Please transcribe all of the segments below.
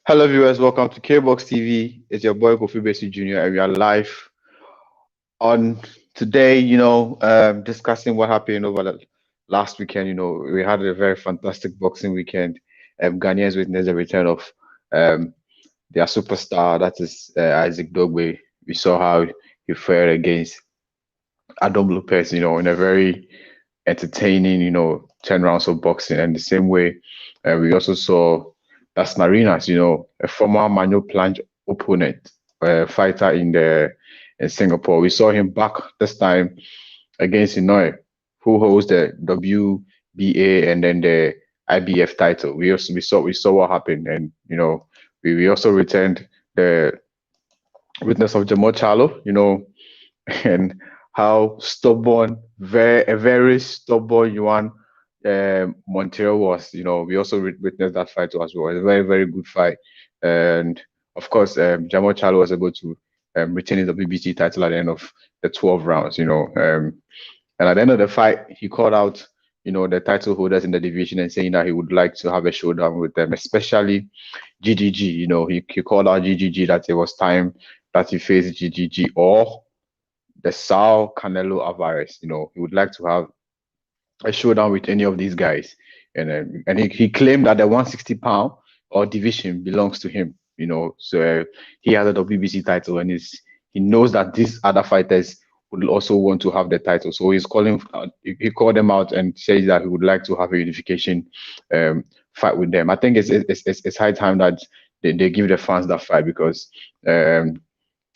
Hello, viewers. Welcome to K-Box TV. It's your boy Kofi Besi Jr. and we are live on today. Discussing what happened over the last weekend. We had a very fantastic boxing weekend. Ghanaians witnessed the return of um, their superstar, that is Isaac Dogboe. We saw how he fared against Adam Lopez. In a very entertaining, 10 rounds of boxing. And the same way, we also saw Dasmarinas, a former Manuel Planche opponent, fighter in Singapore. We saw him back this time against Inoue, who holds the WBA and then the IBF title. We saw what happened, and we also returned the witness of Jermall Charlo, and how stubborn, a very stubborn Juan Montiel was. We also witnessed that fight too as well. It's a very, very good fight. And of course, Jermall Charlo was able to retain his WBC title at the end of the 12 rounds, and at the end of the fight, he called out, the title holders in the division and saying that he would like to have a showdown with them, especially GGG. He called out GGG that it was time that he faced GGG or the Sao Canelo Alvarez. He would like to have a showdown with any of these guys, and he claimed that the 160-pound or division belongs to him. So he has a WBC title, and he knows that these other fighters would also want to have the title. So he's calling. He called them out and says that he would like to have a unification fight with them. I think it's high time that they give the fans that fight because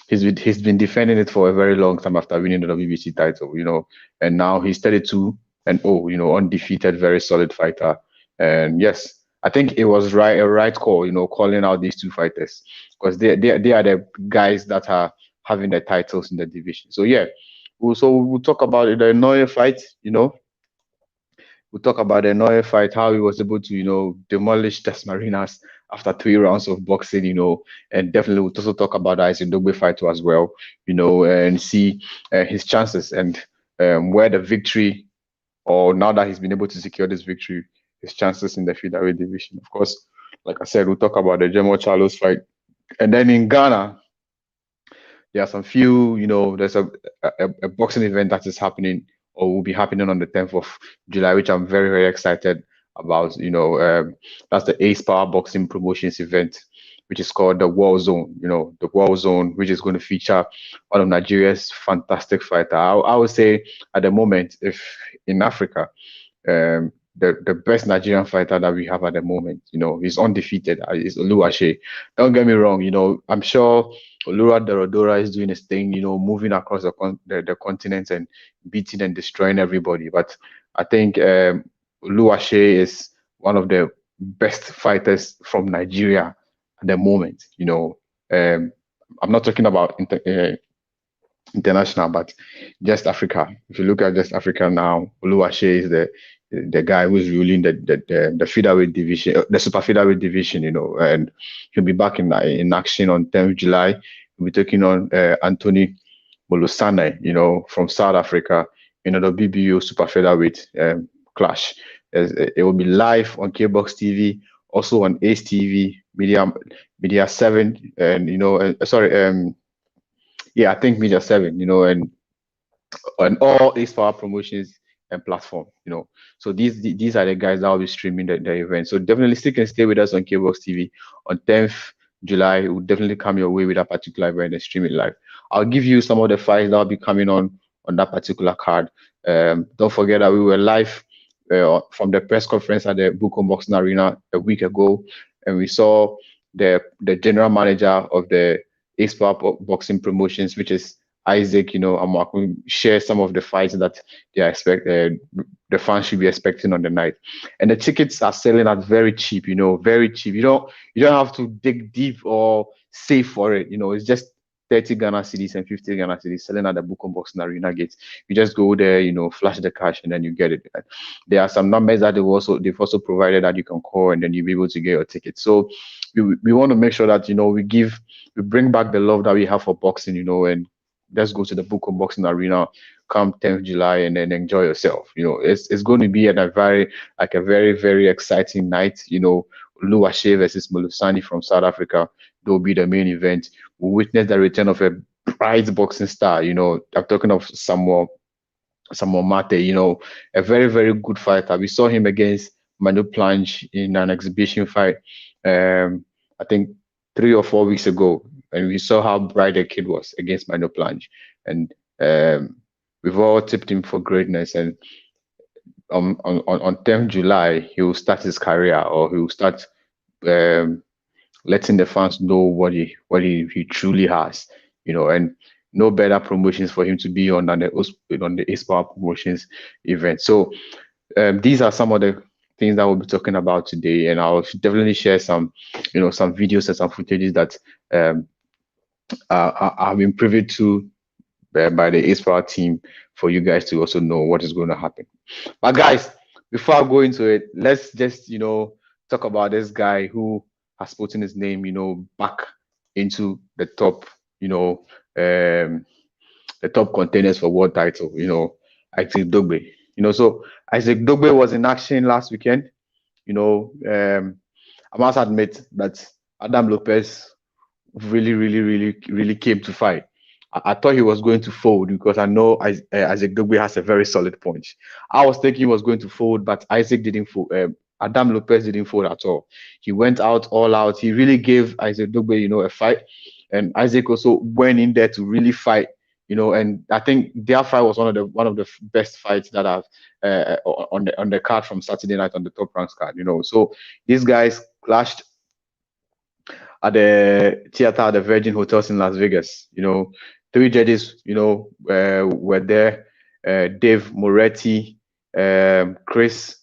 he's been defending it for a very long time after winning the WBC title. And now he's 32-0, undefeated, very solid fighter. And yes, I think it was a right call, calling out these two fighters because they are the guys that are having the titles in the division. So yeah, we'll talk about the Inoue fight. We'll talk about the Inoue fight, how he was able to, demolish Dasmarinas after 3 rounds of boxing, and definitely we'll also talk about the Isaac Dogboe fight too as well, and see his chances and where the victory, or now that he's been able to secure this victory, his chances in the featherweight division. Of course, like I said, we'll talk about the Jermall Charlo's fight. And then in Ghana, there are some there's a boxing event that is happening or will be happening on the 10th of July, which I'm very, very excited about. That's the Ace Power Boxing Promotions event, which is called the War Zone, the War Zone, which is going to feature one of Nigeria's fantastic fighter. I would say at the moment, if in Africa, the best Nigerian fighter that we have at the moment, he's undefeated, is Oluwase. Don't get me wrong, I'm sure Olura Dorodora is doing his thing, moving across the continent and beating and destroying everybody. But I think Oluwase is one of the best fighters from Nigeria at the moment. I'm not talking about international, but just Africa. If you look at just Africa now, Oluwase is the guy who's ruling the featherweight division, the super featherweight division, and he'll be back in action on 10th July. He'll be taking on Anthony Molusane, from South Africa, in the BBO super featherweight clash. It will be live on K-Box TV, also on Ace TV, Media 7, and I think Media 7, and all Ace Power promotions and platform, So these are the guys that will be streaming the event. So definitely stick and stay with us on K-Box TV on 10th July. It will definitely come your way with that particular event and stream it live. I'll give you some of the fights that will be coming on that particular card. Don't forget that we were live from the press conference at the Bukom Boxing Arena a week ago, and we saw the general manager of the Ace Power Boxing Promotions, which is Isaac, I'm going to share some of the fights that the fans should be expecting on the night. And the tickets are selling at very cheap, very cheap. You don't have to dig deep or save for it. It's just 30 Ghana cedis and 50 Ghana cedis selling at the Bukom Boxing Arena gates. You just go there, flash the cash, and then you get it. There are some numbers that they've also provided that you can call, and then you'll be able to get your ticket. So we want to make sure that we bring back the love that we have for boxing, and let's go to the Bukom Boxing Arena come 10th July and then enjoy yourself. It's going to be a very, very exciting night. Oluwase versus Molusani from South Africa. That will be the main event. We witness the return of a bright boxing star. I'm talking of Samuel Mate, a very, very good fighter. We saw him against Manu Planche in an exhibition fight, I think 3 or 4 weeks ago, and we saw how bright the kid was against Manu Planche. And we've all tipped him for greatness. And on 10th July, he will start his career, or he will start um, letting the fans know what he truly has, and no better promotions for him to be on the Ace Power Promotions event. So these are some of the things that we'll be talking about today, and I'll definitely share some videos and some footages that um, I've been privy to by the Ace Power team for you guys to also know what is going to happen. But guys, before I go into it, let's just talk about this guy who has put in his name, back into the top, the top contenders for world title. Isaac Dogboe. So Isaac Dogboe was in action last weekend. I must admit that Adam Lopez really, really, really, really came to fight. I thought he was going to fold because I know Isaac Dogboe has a very solid punch. I was thinking he was going to fold, but Isaac didn't fold. Adam Lopez didn't fold at all. He went out all out. He really gave Isaac Dogboe, a fight, and Isaac also went in there to really fight. And I think their fight was one of the best fights that I've on the card from Saturday night on the Top Ranks card. So these guys clashed at the theater at the Virgin Hotels in Las Vegas. Three judges, were there: Dave Moretti, Chris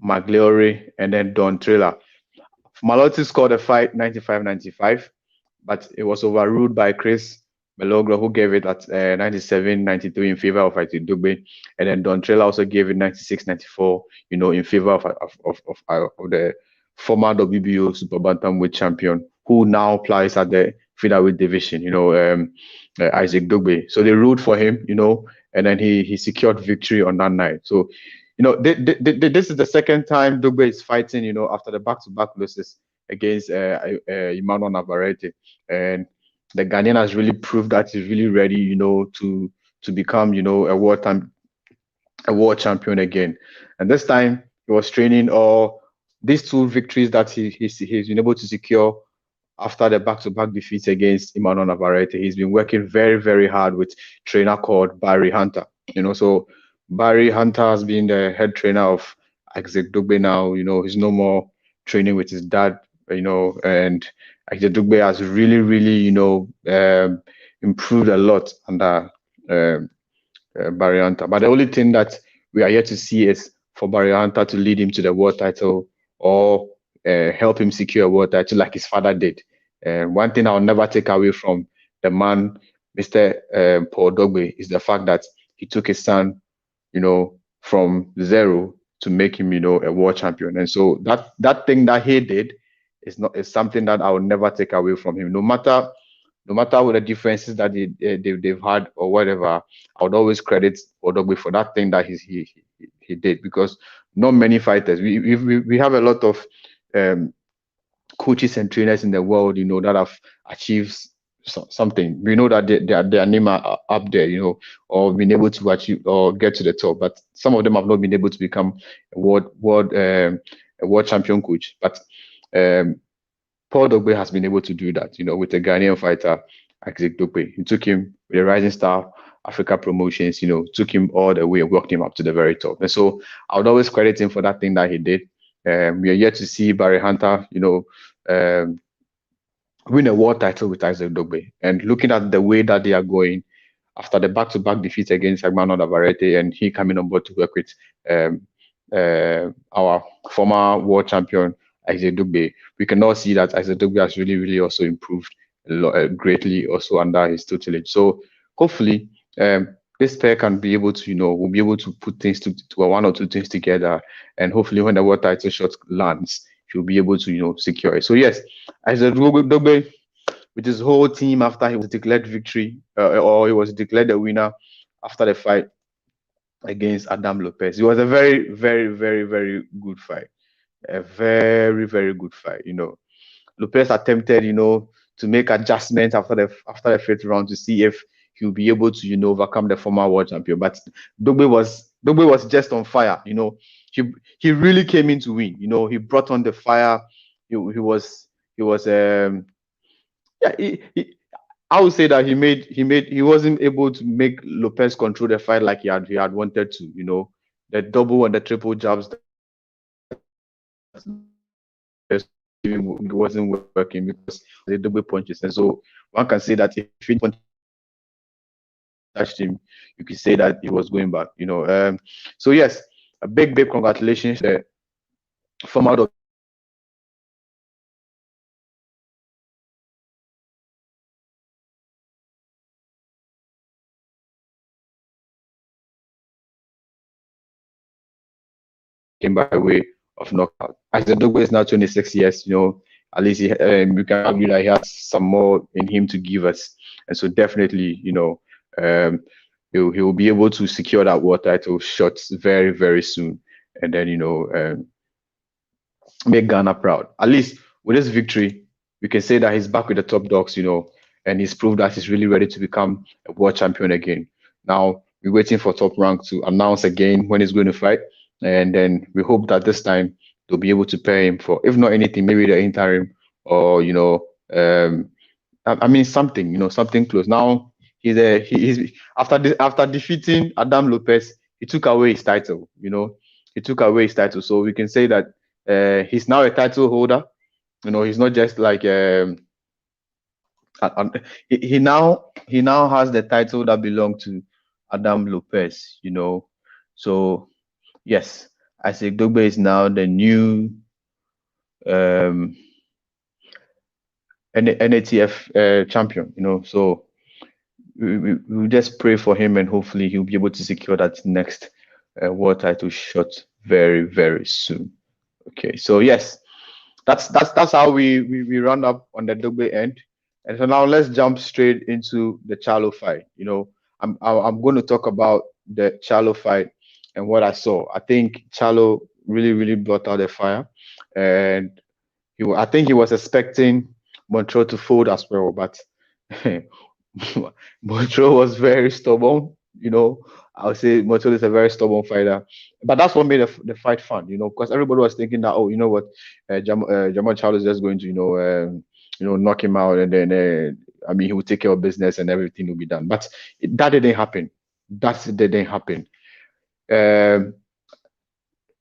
Magliore, and then Don Trailer. Malotti scored the fight 95-95, but it was overruled by Chris Melogro, who gave it at 97-93 in favor of Isaac Dogboe, and then Don Trailer also gave it 96-94, in favor of the former WBO Super Bantamweight champion, who now plays at the featherweight division, Isaac Dogboe. So they ruled for him, and then he secured victory on that night. So, this is the second time Dogboe is fighting, after the back-to-back losses against Emmanuel Navarrete, and the Ghanaian has really proved that he's really ready, to become, a world champion again. And this time he was training these two victories that he's been able to secure after the back-to-back defeats against Emmanuel Navarrete. He's been working very, very hard with a trainer called Barry Hunter. So Barry Hunter has been the head trainer of Isaac Dogboe now. He's no more training with his dad, and Isaac Dogboe has really, really, improved a lot under Barry Hunter. But the only thing that we are yet to see is for Barry Hunter to lead him to the world title, or help him secure a world title like his father did. One thing I'll never take away from the man, Mr. Paul Dogboe, is the fact that he took his son, from zero to make him, a world champion. And so that thing that he did is something that I will never take away from him. No matter what the differences that they've had or whatever, I would always credit Paul Dogboe for that thing that he did, because not many fighters. We have a lot of coaches and trainers in the world, that have achieved something. We know that their name are up there, or been able to achieve or get to the top. But some of them have not been able to become a world champion coach. But Paul Dogboe has been able to do that, with a Ghanaian fighter, Isaac Dogboe. He took him with the Rising Star Africa Promotions, took him all the way and worked him up to the very top. And so I would always credit him for that thing that he did. We are yet to see Barry Hunter, win a world title with Isaac Dogboe. And looking at the way that they are going after the back-to-back defeats against Emmanuel Navarrete, and he coming on board to work with our former world champion Isaac Dogboe, we can all see that Isaac Dogboe has really, really also improved greatly also under his tutelage. So hopefully this pair can be able to, we'll be able to put things to one or two things together, and hopefully when the world title shot lands, he'll be able to, secure it. So yes, Isaac Dogboe with his whole team, after he was declared victory, or he was declared the winner after the fight against Adam Lopez. It was a very, very, very, very good fight. a very, very good fight. Lopez attempted, to make adjustments after the fifth round to see if he'll be able to, overcome the former world champion. But Dogboe was just on fire. He he really came in to win. He brought on the fire. He was yeah. I would say that he wasn't able to make Lopez control the fight like he had wanted to. The double and the triple jabs that Lopez wasn't working because the double punches, and so one can say that if he touched him, you could say that he was going back. So yes, a big congratulations to the former came by way of knockout. Isaac Dogboe is now 26 years. At least we can argue that he has some more in him to give us, and so definitely, he will be able to secure that world title shot very, very soon, and then make Ghana proud. At least with this victory, we can say that he's back with the top dogs, and he's proved that he's really ready to become a world champion again. Now we're waiting for Top Rank to announce again when he's going to fight, and then we hope that this time they'll be able to pay him for, if not anything, maybe the interim or I mean something, something close. Now he's after defeating Adam Lopez, he took away his title. He took away his title, so we can say that he's now a title holder. He's not just like he now has the title that belonged to Adam Lopez. So yes, Isaac Dogboe is now the new NATF champion. So we just pray for him, and hopefully he'll be able to secure that next world title shot very, very soon. Okay, so yes, that's how we run up on the Dogboe end, and so now let's jump straight into the Charlo fight. I'm going to talk about the Charlo fight and what I saw. I think Charlo really, really brought out the fire, and I think he was expecting Montreal to fold as well, but Montreal was very stubborn. I would say Montreal is a very stubborn fighter, but that's what made the fight fun. Because everybody was thinking that, oh, you know what, Jermall Charlo is just going to knock him out, and then I mean he will take care of business and everything will be done. But that didn't happen. That didn't happen.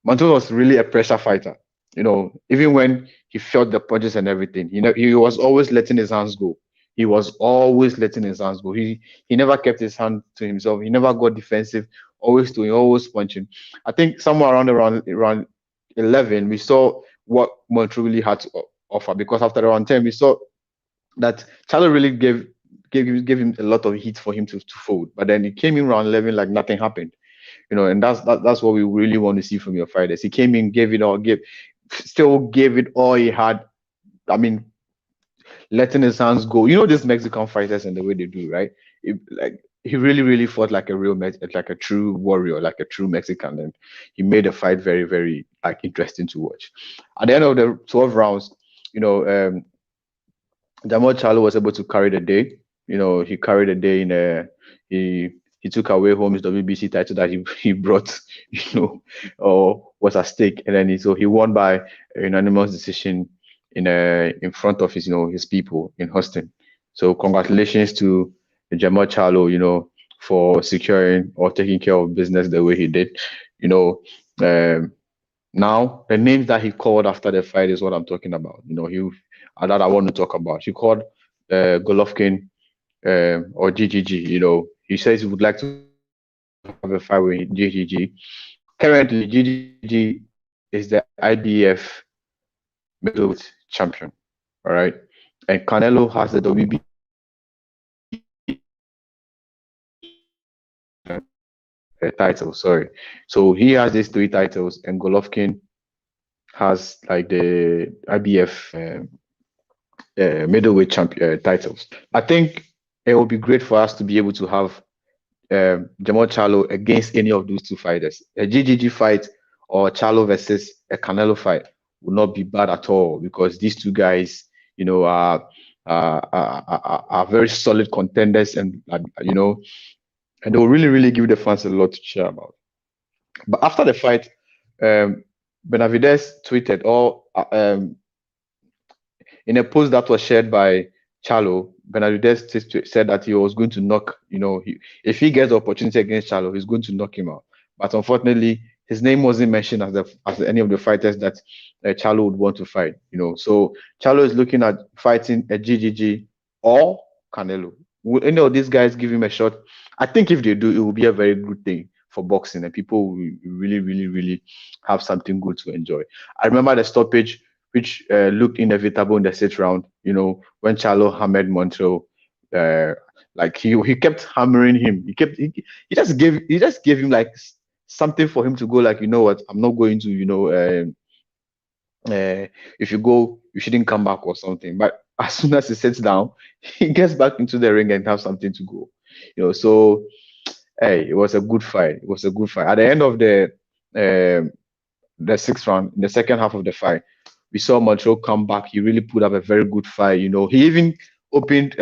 Montreal was really a pressure fighter. Even when he felt the punches and everything, he was always letting his hands go. He was always letting his hands go. He never kept his hand to himself. He never got defensive. Always doing, always punching. I think somewhere around 11, we saw what Montreal really had to offer, because after round 10, we saw that Charlo really gave him a lot of heat for him to fold. But then he came in round 11 like nothing happened. And that's what we really want to see from your fighters. He came in, gave it all, still gave it all he had. I mean, letting his hands go. These Mexican fighters and the way they do, right? He really, really fought like a true warrior, like a true Mexican, and he made the fight very, very interesting to watch. At the end of the 12 rounds, Jermall Charlo was able to carry the day. He carried the day in he took away home his WBC title that he brought, or was at stake, and then he won by a unanimous decision in front of his people in Houston. So congratulations to Jermall Charlo, for securing or taking care of business the way he did. Now the names that he called after the fight is what I'm talking about. That I want to talk about. He called Golovkin or GGG. He says he would like to have a fight with GGG. Currently, GGG is the IBF middleweight champion. All right, and Canelo has the WBA title. Sorry, so he has these 3 titles, and Golovkin has like the IBF middleweight champion titles. I think it would be great for us to be able to have Jermall Charlo against any of those 2 fighters, a GGG fight or Charlo versus a Canelo fight. will not be bad at all, because these two guys, are very solid contenders, and and they will really, really give the fans a lot to cheer about. But after the fight, um, Benavidez tweeted, or in a post that was shared by Charlo, Benavidez said that he was going to knock, if he gets the opportunity against Charlo, he's going to knock him out. But unfortunately, his name wasn't mentioned as any of the fighters that Charlo would want to fight. So Charlo is looking at fighting a GGG or Canelo. Will any of these guys give him a shot? I think if they do, it will be a very good thing for boxing, and people will really, really, really have something good to enjoy. I remember the stoppage, which looked inevitable in the sixth round. When Charlo hammered Montiel, like he kept hammering him. He just gave him like something for him to go. Like, you know what, I'm not going to. If you go, you shouldn't come back or something. But as soon as he sits down, he gets back into the ring and have something to go. So hey, it was a good fight. It was a good fight. At the end of the sixth round, in the second half of the fight, we saw Montiel come back. He really put up a very good fight. He even opened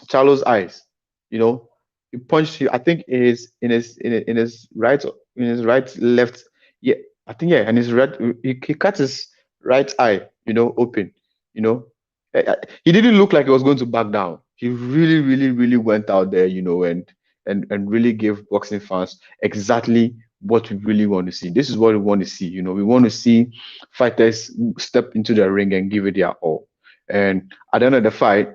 Charlo's eyes. He punched him. I think in his right left. Yeah, I think, yeah, and his right. He cut his right eye. Open. He didn't look like he was going to back down. He really, really, really went out there. And really gave boxing fans exactly what we really want to see. This is what we want to see. We want to see fighters step into the ring and give it their all. And at the end of the fight,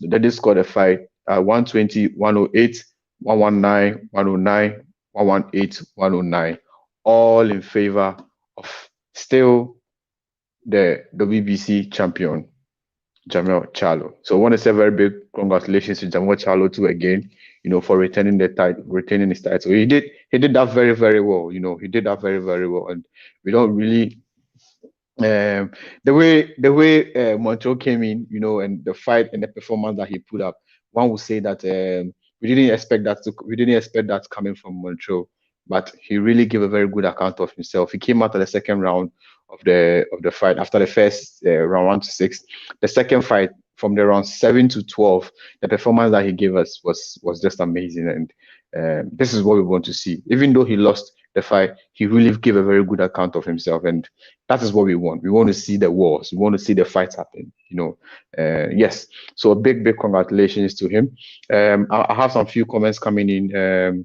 they did score the fight 120, 108, 119, 109, 118, 109, all in favor of still the WBC champion, Jermall Charlo. So I want to say very big congratulations to Jermall Charlo too again, for retaining his title. He did that very, very well. He did that very, very well, and we don't really the way Montreal came in, and the fight and the performance that he put up. One would say that we didn't expect that coming from Montreal, but he really gave a very good account of himself. He came out of the second round of the fight after the first round 1 to 6. The second fight, from the round 7 to 12, the performance that he gave us was just amazing, and this is what we want to see. Even though he lost the fight, he really gave a very good account of himself, and that is what we want. We want to see the wars. We want to see the fights happen. Yes. So a big, big congratulations to him. I have some few comments coming in.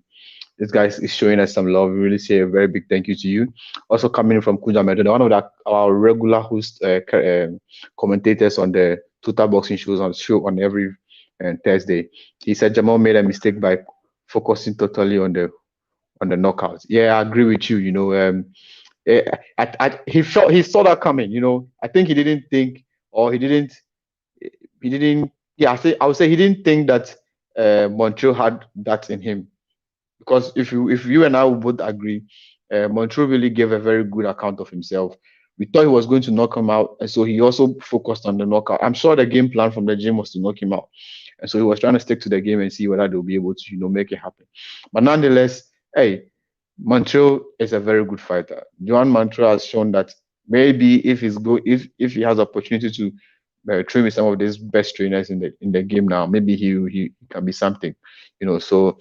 This guy is showing us some love. We really say a very big thank you to you. Also coming in from Kuja Medo, one of our regular host commentators on the Total Boxing shows on every Thursday. He said Jermall made a mistake by focusing totally on the knockouts. Yeah, I agree with you. He saw that coming. I think he didn't think, or he didn't. Yeah, I would say he didn't think that Montreal had that in him. Because if you and I would both agree, Montreal really gave a very good account of himself. We thought he was going to knock him out, and so he also focused on the knockout. I'm sure the game plan from the gym was to knock him out, and so he was trying to stick to the game and see whether they'll be able to, make it happen. But nonetheless, hey, Montreal is a very good fighter. Juan Montreal has shown that maybe if he has opportunity to train with some of these best trainers in the game now, maybe he can be something, So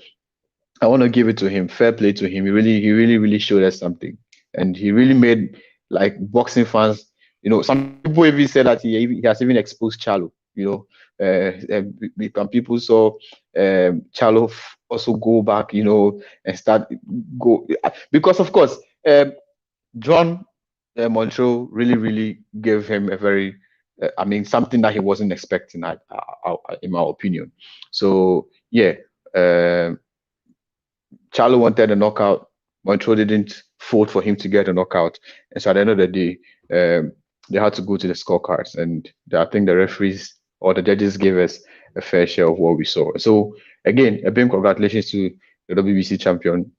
I want to give it to him. Fair play to him. He really showed us something, and he really made like boxing fans. Some people even said that he has even exposed Charlo. People saw Charlo also go back, and start go because of course John Montreal really gave him a very something that he wasn't expecting, in my opinion. So yeah. Charlo wanted a knockout. Montreal didn't vote for him to get a knockout. And so at the end of the day, they had to go to the scorecards. And I think the referees or the judges gave us a fair share of what we saw. So again, a big congratulations to the WBC champion,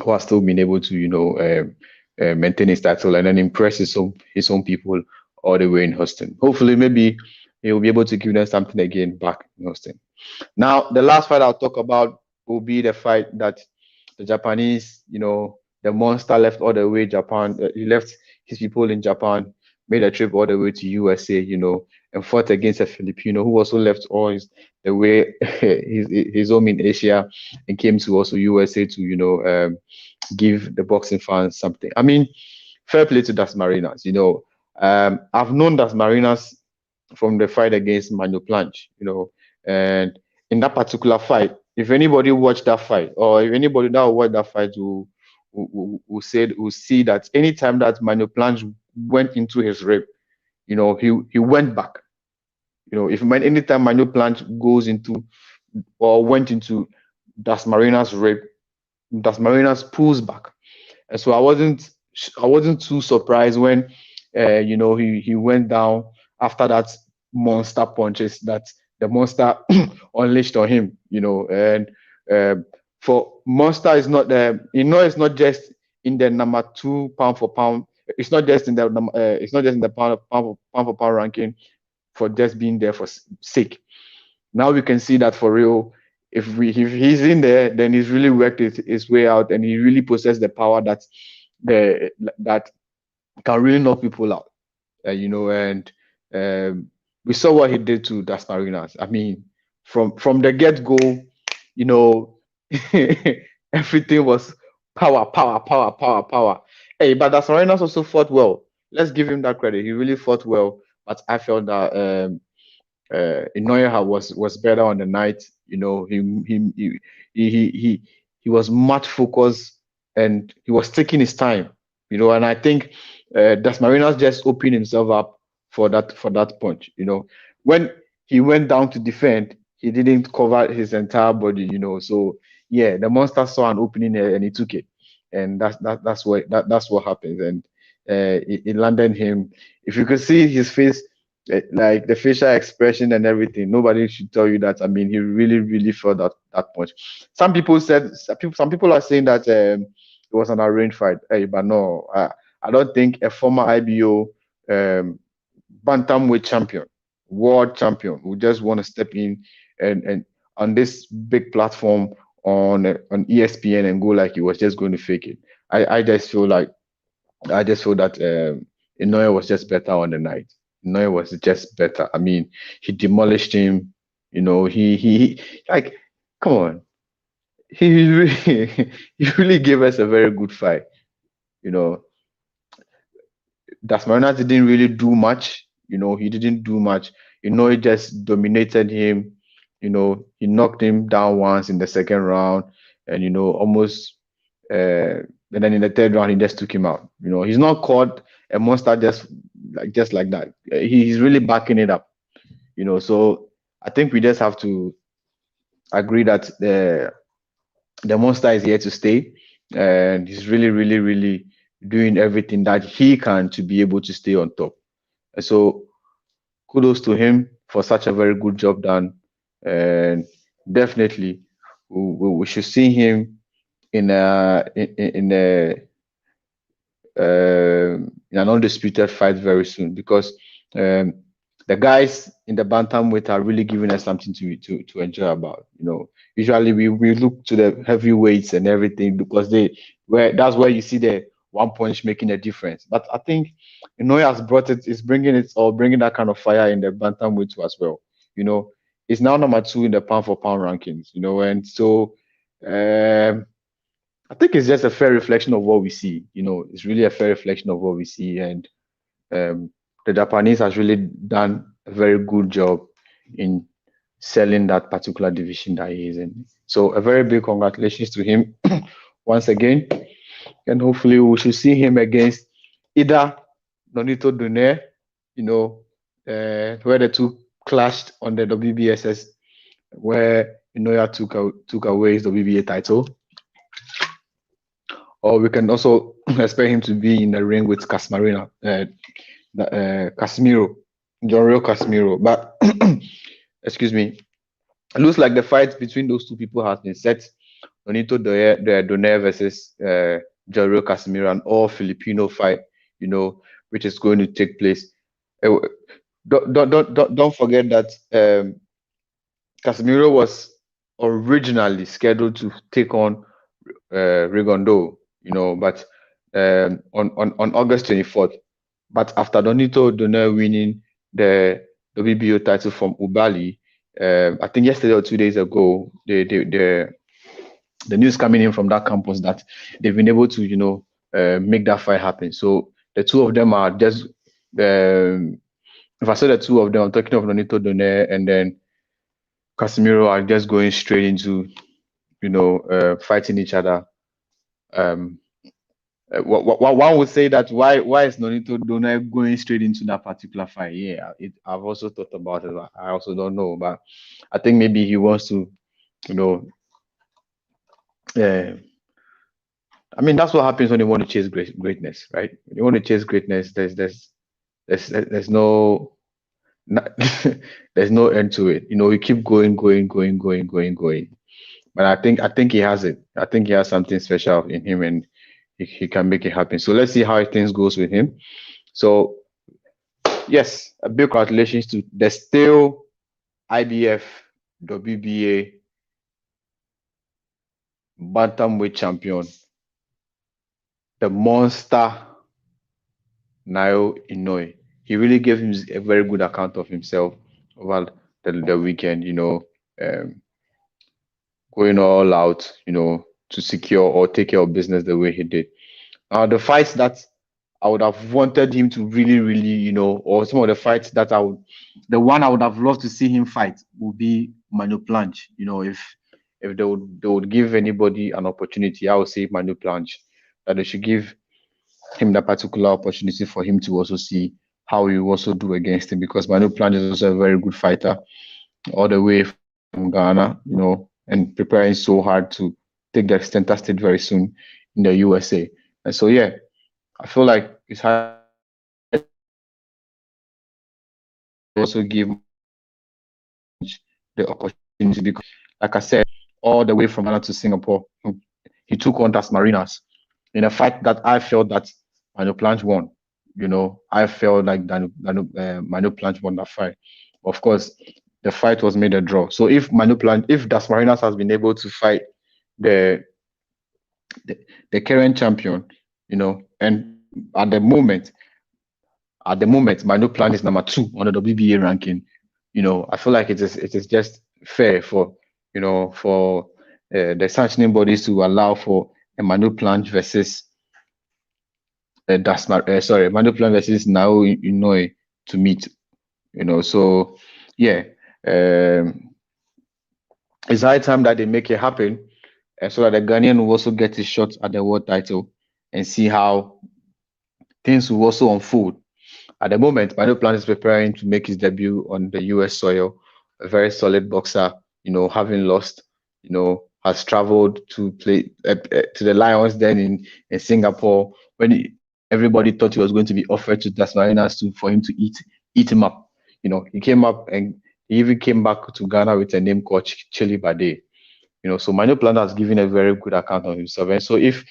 who has still been able to, maintain his title and then impress his own people all the way in Houston. Hopefully, maybe he will be able to give them something again back in Houston. Now, the last fight I'll talk about will be the fight that the Japanese, the monster left all the way Japan. He left his people in Japan, made a trip all the way to USA, and fought against a Filipino who also left all the way his home in Asia and came to also USA to give the boxing fans something. I mean, fair play to Dasmarinas. I've known Dasmarinas from the fight against Manu Planche, and in that particular fight, if anybody watched that fight, or if anybody that will watch that fight will see that anytime that Manu Planche went into his rib, he went back. Anytime Manu Planche goes into or went into Dasmarinas' rib, Dasmarinas pulls back. And so I wasn't too surprised when he went down after that monster punches that the monster unleashed on him. And for monster is not it's not just in the number 2 pound for pound. It's not just in the it's not just in the pound for pound ranking for just being there for sake. Now we can see that for real. If he's in there, then he's really worked his way out, and he really possesses the power that can really knock people out. And we saw what he did to Dasmarinas. I mean, from the get go, everything was power, power, power, power, power. Hey, but Dasmarinas also fought well. Let's give him that credit. He really fought well. But I felt that Inoue was better on the night. He was much focused and he was taking his time. And I think Dasmarinas just opened himself up for that punch. When he went down to defend, he didn't cover his entire body. So yeah, the monster saw an opening there and he took it, and that's what happens. And it landed him. If you could see his face, like the facial expression and everything, nobody should tell you that. I mean, he really, really felt that punch. Some people are saying that it was an arranged fight. Hey, but no, I don't think a former IBO bantamweight champion, world champion, would just want to step in and on this big platform on ESPN and go like he was just going to fake it. I just feel that Inoue was just better on the night. Inoue was just better. I mean, he demolished him. He like, come on. He really, he really gave us a very good fight. Dasmarinas didn't really do much. He didn't do much. He just dominated him. He knocked him down once in the second round, and almost. And then in the third round, he just took him out. He's not caught a monster just like that. He's really backing it up. So I think we just have to agree that the monster is here to stay, and he's really, really, really doing everything that he can to be able to stay on top. And so kudos to him for such a very good job done, and definitely we should see him in an undisputed fight very soon, because the guys in the bantamweight are really giving us something to enjoy about. Usually we look to the heavyweights and everything because that's where you see the one punch making a difference. But I think Inoue has bringing that kind of fire in the bantamweight too as well. It's now number 2 in the pound for pound rankings. And so I think it's just a fair reflection of what we see. It's really a fair reflection of what we see, and the Japanese has really done a very good job in selling that particular division that he is in. So a very big congratulations to him once again, and hopefully we should see him against either Nonito Donaire, where the two clashed on the WBSS, where Inoue took away his WBA title. Or we can also expect him to be in the ring with Casimiro, Jorrel Casimiro. But excuse me, it looks like the fight between those two people has been set. Nonito Donaire versus Jorrel Casimiro, an all Filipino fight, which is going to take place. Don't forget that Casimiro was originally scheduled to take on Rigondo, but on August 24th. But after Nonito Donaire winning the WBO title from Ubali, I think yesterday or 2 days ago, the news coming in from that campus that they've been able to, make that fight happen. So the two of them are just, if I say the two of them, I'm talking of Nonito Donaire and then Casemiro are just going straight into, fighting each other. One would say that why is Nonito Donaire going straight into that particular fight? Yeah, I've also thought about it. I also don't know, but I think maybe he wants to, I mean that's what happens when you want to chase greatness, right? When you want to chase greatness, there's no there's no end to it. You keep going. But I think he has it. I think he has something special in him, and he can make it happen. So let's see how things goes with him. So yes, a big congratulations to the still IBF WBA bantamweight champion, the monster Naoya Inoue. He really gave him a very good account of himself over the weekend. Going all out, to secure or take care of business the way he did. The fights that I would have wanted him to really, really, or some of the fights that the one I would have loved to see him fight would be Manu Planche. If they would give anybody an opportunity, I would say Manu Planche, that they should give him that particular opportunity for him to also see how he will also do against him, because Manu Planche is also a very good fighter, all the way from Ghana, and preparing so hard to take the center stage very soon in the USA. And so, yeah, I feel like it's hard to also give the opportunity, because, like I said, all the way from Ghana to Singapore, he took on Dasmarinas in a fight that I felt that Manu Planche won. I felt like Manu Planche won that fight. Of course, the fight was made a draw. So if Dasmarinas has been able to fight the current champion, and at the moment, Manu Planche is number 2 on the WBA ranking. I feel like it is just fair for the sanctioning bodies to allow for a Manu Planche versus Manu Planche versus Naoya Inoue to meet. So yeah, it's high time that they make it happen, so that the Ghanaian will also get his shot at the world title and see how things will also unfold. At the moment, Manu Planche is preparing to make his debut on the US soil. A very solid boxer, having lost, has traveled to play to the Lions Den in Singapore, when everybody thought he was going to be offered to Dasmarinas for him to eat him up. He came up and he even came back to Ghana with a name called Chili Bade. So Manu Planche has given a very good account of himself. And so if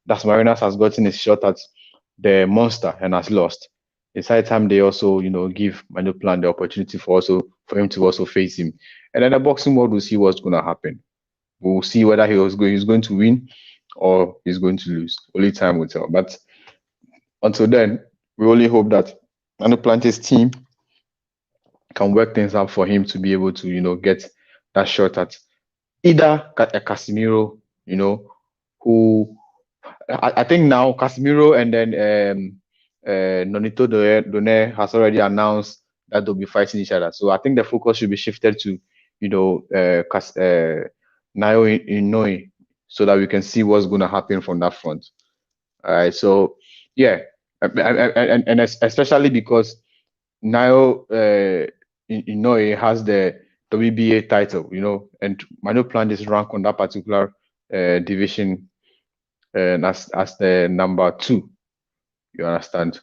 Dasmarinas has gotten his shot at the monster and has lost, it's high time they also, give Manu Planche the opportunity for him to also face him. And then the boxing world will see what's going to happen. We'll see whether he's going to win or he's going to lose. Only time will tell. But until then, we only hope that Manu Planche's team can work things out for him to be able to, get that shot at either a Casemiro, who I think now Casemiro and then Nonito Donaire has already announced that they'll be fighting each other. So I think the focus should be shifted to, Naoya Inoue, so that we can see what's going to happen from that front. All right. So yeah, and especially because Naoya Inoue has the WBA title, and Manu Planche is ranked on that particular division as the number 2. You understand?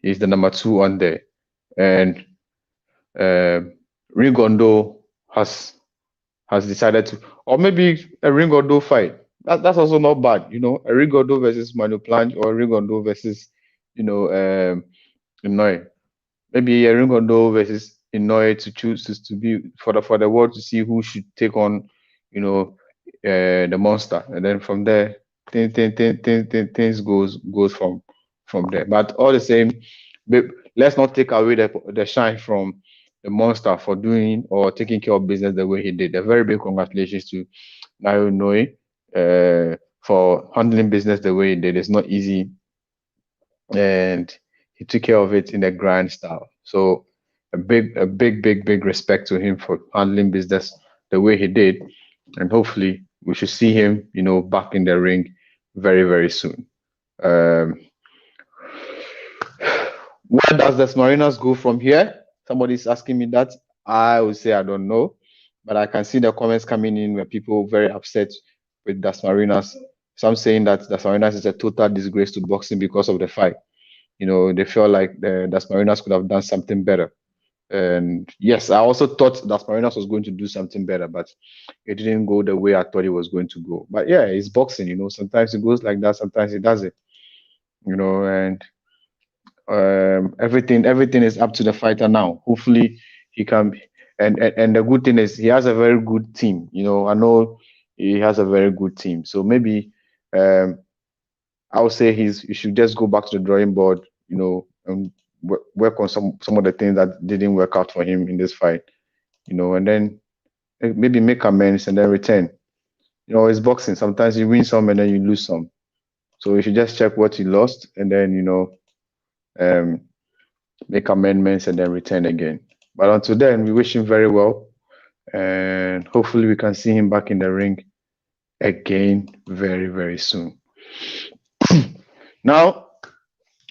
He's the number 2 on there, and Ringondo has decided to, or maybe a Ringondo fight. That's also not bad, a Ringondo versus Manu Planche, or Ringondo versus Inoue. Maybe a Ringondo versus Inoue to choose to be for the world to see who should take on the monster, and then from there things goes from there. But all the same, let's not take away the shine from the monster for doing or taking care of business the way he did. A very big congratulations to Naoya Inoue for handling business the way he did. It's not easy, and he took care of it in a grand style. So big respect to him for handling business the way he did, and hopefully we should see him, back in the ring very soon. Um, where does the Dasmarinas go from here? Somebody's asking me that. I would say I don't know, but I can see the comments coming in where people very upset with Dasmarinas. Some saying that Dasmarinas is a total disgrace to boxing because of the fight. They feel like the Dasmarinas could have done something better. And yes, I also thought Dasmarinas was going to do something better, but it didn't go the way I thought it was going to go. But yeah, it's boxing. Sometimes it goes like that, sometimes it doesn't. And everything is up to the fighter now. Hopefully he can, and the good thing is he has a very good team. I know he has a very good team. So maybe I would say he should just go back to the drawing board, and work on some of the things that didn't work out for him in this fight, and then maybe make amends and then return. It's boxing. Sometimes you win some and then you lose some. So you should just check what you lost and then, make amendments and then return again. But until then, we wish him very well. And hopefully we can see him back in the ring again very soon. Now,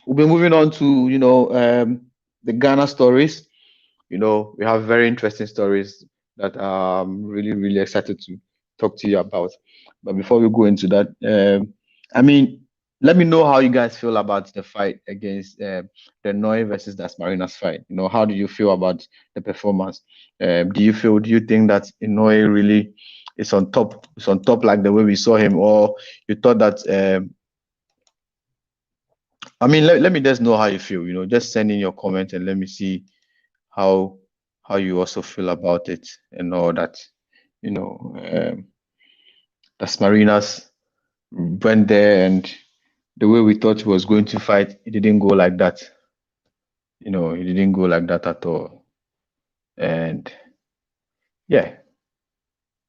we'll be moving on to, the Ghana stories. We have very interesting stories that I'm really excited to talk to you about. But before we go into that, let me know how you guys feel about the fight against the Inoue versus Dasmarinas fight. How do you feel about the performance? Do you think that Inoue really is on top? Is on top like the way we saw him, or you thought that? Let me just know how you feel. Just send in your comment and let me see how you also feel about it and all that. Dasmarinas went there, and the way we thought he was going to fight, it didn't go like that. It didn't go like that at all. And yeah,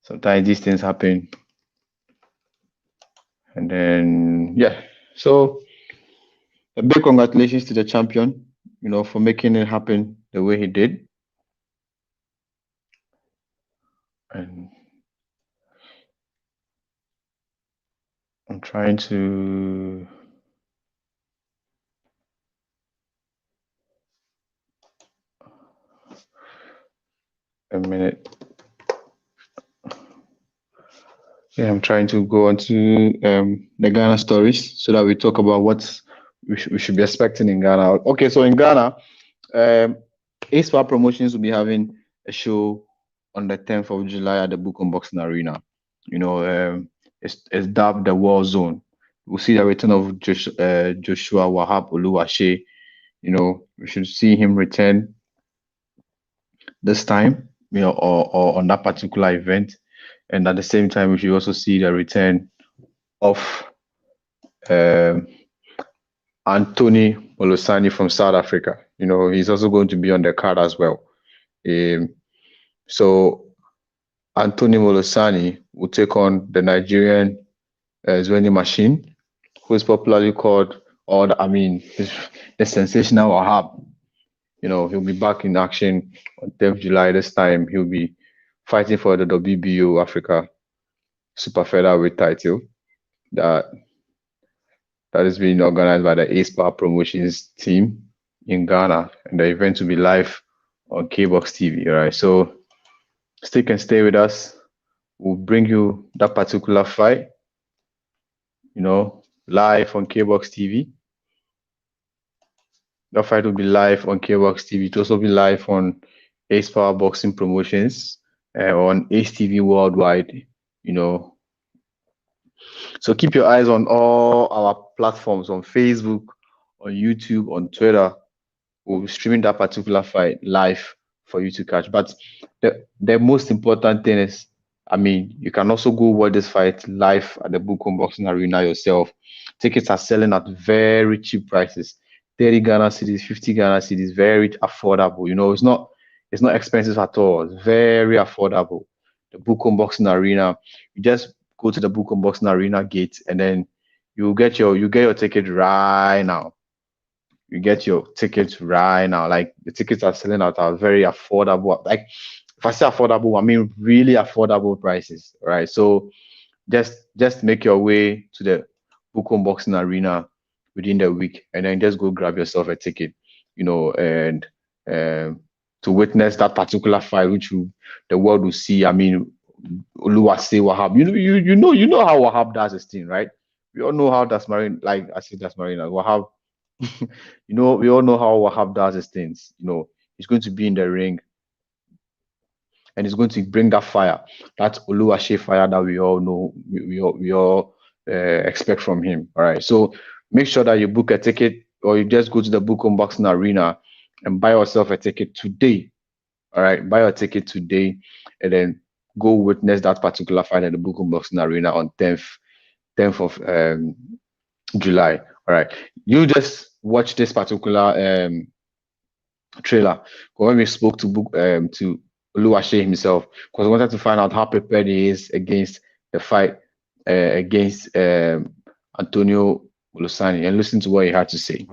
sometimes these things happen. And then yeah, so a big congratulations to the champion, for making it happen the way he did. And I'm trying to a minute. Yeah, I'm trying to go on to the Ghana stories so that we talk about what we should be expecting in Ghana. Okay, so in Ghana, Ace Power Promotions will be having a show on the 10th of July at the Bukom Boxing Arena. It's dubbed the War Zone. We'll see the return of Joshua Wahab Oluwase. We should see him return this time, or on that particular event. And at the same time, we should also see the return of Anthony Molosani from South Africa. He's also going to be on the card as well. So Anthony Molosani will take on the Nigerian Zweni Machine, who is popularly called, the sensational Wahab. He'll be back in action on 10th July. This time, he'll be fighting for the WBO Africa Super Featherweight title that is being organized by the Ace Power Promotions team in Ghana, and the event will be live on K-Box TV. All right, so stick and stay with us. We'll bring you that particular fight, live on K-Box TV. That fight will be live on K-Box TV. It will also be live on Ace Power Boxing Promotions, on Ace TV Worldwide, So keep your eyes on all our platforms, on Facebook, on YouTube, on Twitter. We'll be streaming that particular fight live for you to catch. But the most important thing is I mean, you can also go watch this fight live at the Bukom Boxing Arena yourself. Tickets are selling at very cheap prices. 30 Ghana cedis, 50 Ghana cedis, very affordable. You know, it's not expensive at all. It's very affordable. The Bukom Boxing Arena. You just go to the Bukom Boxing Arena gate and then you get your ticket right now. You get your tickets right now. Like the tickets are selling out at very affordable. Like if I say affordable, I mean really affordable prices, right? So just make your way to the Bukom Boxing Arena within the week, and then just go grab yourself a ticket, you know, and to witness that particular fight, which the world will see. I mean, Oluwase Wahab, you know how Wahab does his thing, right? We all know how Dasmarin, like I say Dasmarina, Wahab, we all know how Wahab does his things. You know, he's going to be in the ring and he's going to bring that fire, that Oluwase fire that we all know, we all expect from him. All right. So make sure that you book a ticket or you just go to the Bukom Boxing Arena and buy yourself a ticket today. All right. Buy a ticket today and then go witness that particular fight at the Bukom Boxing Arena on 10th of July. All right. You just watch this particular trailer. When we spoke to Oluwase himself, because I wanted to find out how prepared he is against the fight against Antonio Lusani, and listen to what he had to say.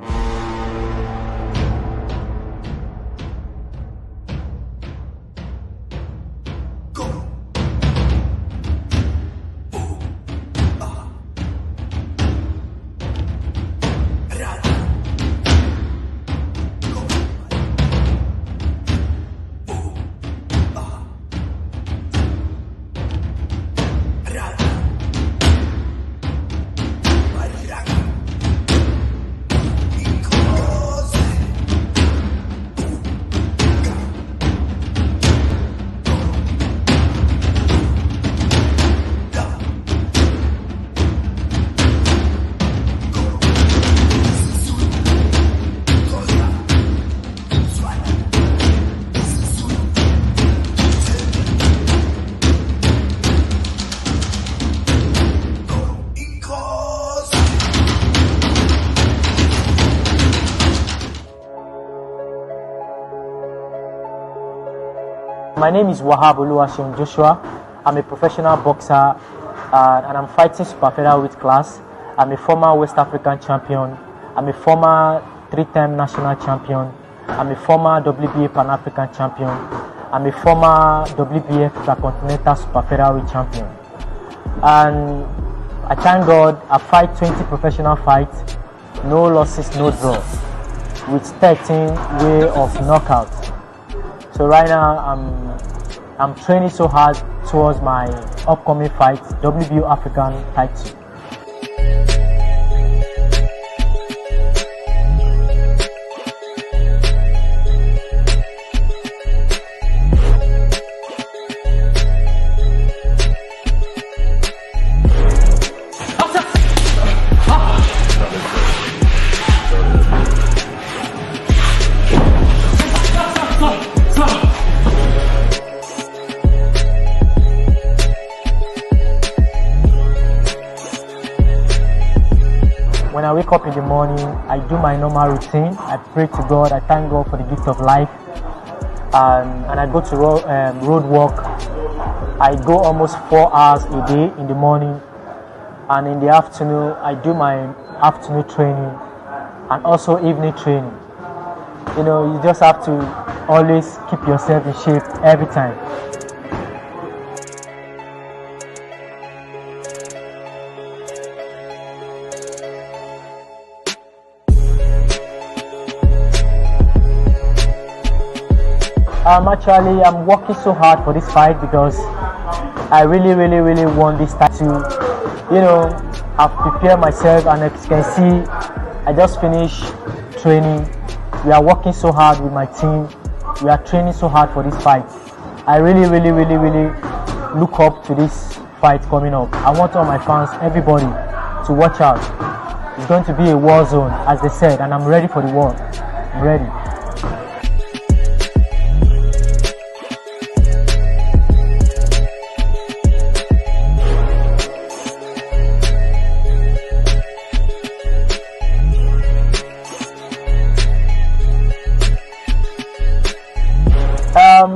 My name is Wahab Oluwaseun Joshua. I'm a professional boxer and I'm fighting super featherweight class. I'm a former West African champion. I'm a former 3-time national champion. I'm a former WBA Pan-African champion. I'm a former WBF Intercontinental super featherweight champion. And I thank God I fight 20 professional fights, no losses, no draw, with 13 way of knockout. So right now I'm training so hard towards my upcoming fight, WBO African title. When I wake up in the morning, I do my normal routine. I pray to God. I thank God for the gift of life. And I go to road walk. I go almost 4 hours a day in the morning. And in the afternoon, I do my afternoon training and also evening training. You know, you just have to always keep yourself in shape every time. Actually, I'm working so hard for this fight because I really want this title. You know, I've prepared myself, and as you can see, I just finished training. We are working so hard with my team. We are training so hard for this fight. I really look up to this fight coming up. I want all my fans, everybody, to watch out. It's going to be a war zone, as they said, and I'm ready for the war. I'm ready.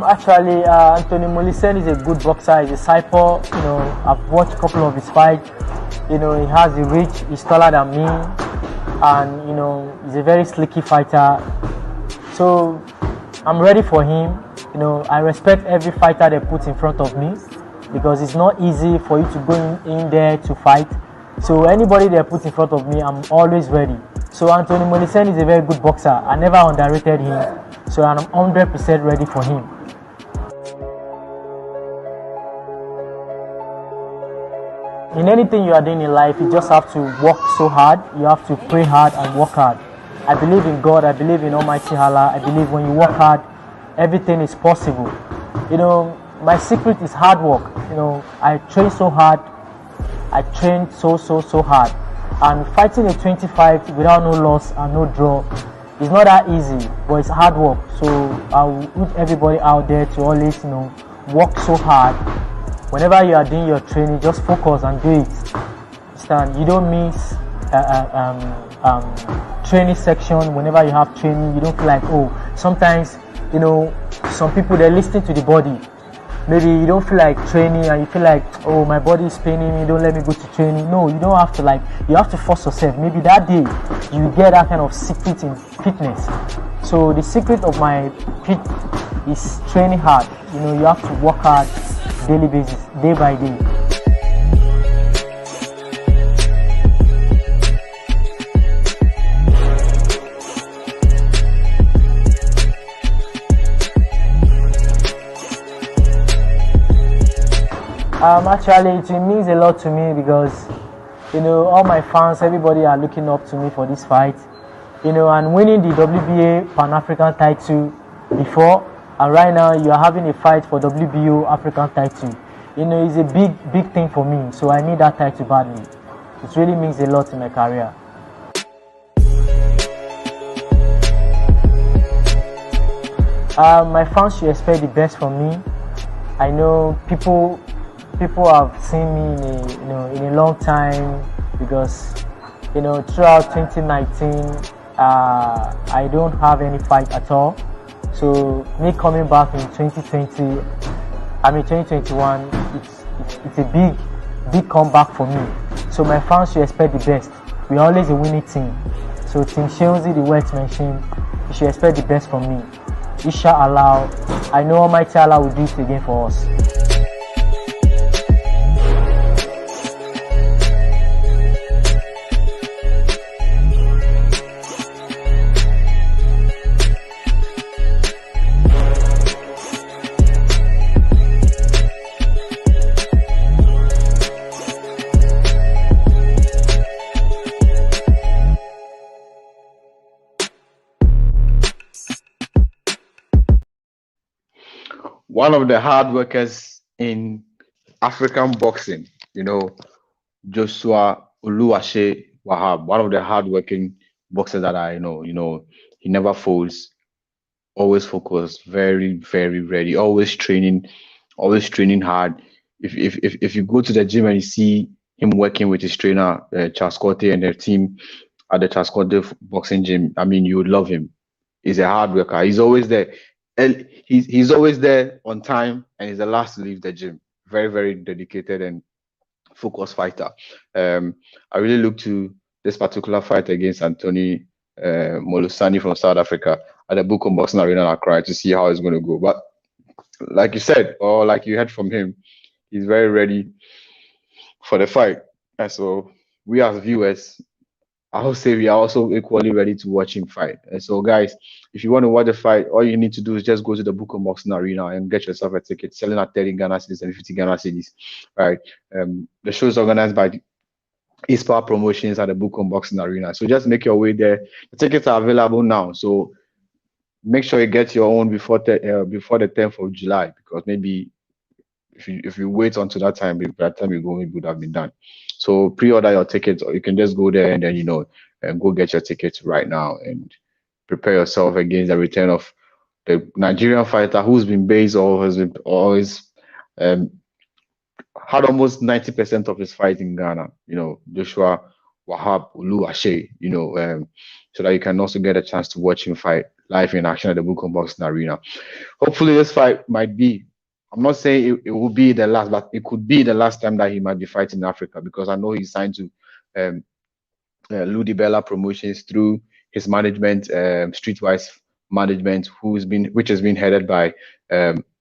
Actually, Anthony Molisen is a good boxer. He's a southpaw. I've watched a couple of his fights. He has the reach. He's taller than me, and he's a very slicky fighter. So I'm ready for him. I respect every fighter they put in front of me because it's not easy for you to go in there to fight. So anybody they put in front of me, I'm always ready. So Anthony Molisen is a very good boxer. I never underrated him. So I'm 100% ready for him. In anything you are doing in life, you just have to work so hard. You have to pray hard and work hard. I believe in God. I believe in Almighty Allah. I believe when you work hard, everything is possible. My secret is hard work. I train so hard. I trained so hard, and fighting a 25 without no loss and no draw is not that easy, but it's hard work. So I will put everybody out there to always work so hard. Whenever you are doing your training, just focus and do it. Understand? You don't miss training section. Whenever you have training, you don't feel like, sometimes some people, they listen to the body. Maybe you don't feel like training and you feel like, my body is paining me, don't let me go to training. No, you don't have to you have to force yourself. Maybe that day you get that kind of secret in fitness. So the secret of my fit is training hard. You have to work hard daily basis, day by day. Actually, it means a lot to me because, all my fans, everybody are looking up to me for this fight. And winning the WBA Pan-African title before, and right now you are having a fight for WBO African title. It's a big thing for me. So I need that title badly. It really means a lot in my career. My fans should expect the best from me. I know people have seen me in a long time because throughout 2019 I don't have any fight at all. So me coming back in 2021, it's a big comeback for me. So my fans should expect the best. We're always a winning team. So Team Shelzy, the words mentioned, you should expect the best from me. Inshallah, I know Almighty Allah will do it again for us. One of the hard workers in African boxing, Joshua Oluwase Wahab, one of the hardworking boxers that I know. He never folds, always focused, very, very ready, always training hard. If you go to the gym and you see him working with his trainer, Charles Corte, and their team at the Charles Corte boxing gym, I mean, you would love him. He's a hard worker. He's always there. He's always there on time, and he's the last to leave the gym. Very, very dedicated and focused fighter. I really look to this particular fight against Anthony Molusani from South Africa at the Bukom Boxing Arena in Accra to see how it's going to go. But like you said, or like you heard from him, he's very ready for the fight. And so we as viewers, I would say we are also equally ready to watch him fight. And so, guys, if you want to watch the fight, all you need to do is just go to the Bukom Boxing Arena and get yourself a ticket, selling at 30 Ghana cedis and 50 Ghana cedis. Right? The show is organized by Eastpower Promotions at the Bukom Boxing Arena. So just make your way there. The tickets are available now. So make sure you get your own before the 10th of July, because maybe if you wait until that time, by the time you go, it would have been done. So pre-order your tickets, or you can just go there and then go get your tickets right now and prepare yourself against the return of the Nigerian fighter who's been based or has been always had almost 90% of his fight in Ghana. Joshua Wahab Oluwase. So that you can also get a chance to watch him fight live in action at the Bukom Boxing Arena. Hopefully, this fight might be. I'm not saying it will be the last, but it could be the last time that he might be fighting in Africa, because I know he's signed to um, Ludi Bella Promotions through his management, Streetwise Management, which has been headed by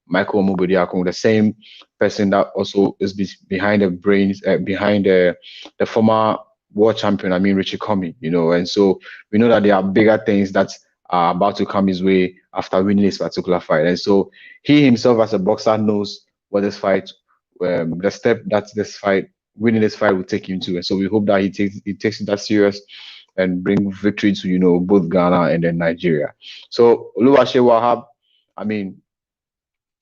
Michael Mubodiakon, the same person that also is behind the brains, behind the former world champion, I mean Richie Comey, and so we know that there are bigger things that are about to come his way after winning this particular fight, and so he himself as a boxer knows what this fight, the step that winning this fight will take him to, and so we hope that he takes it that serious and bring victory to both Ghana and then Nigeria. So Oluwase Wahab, I mean,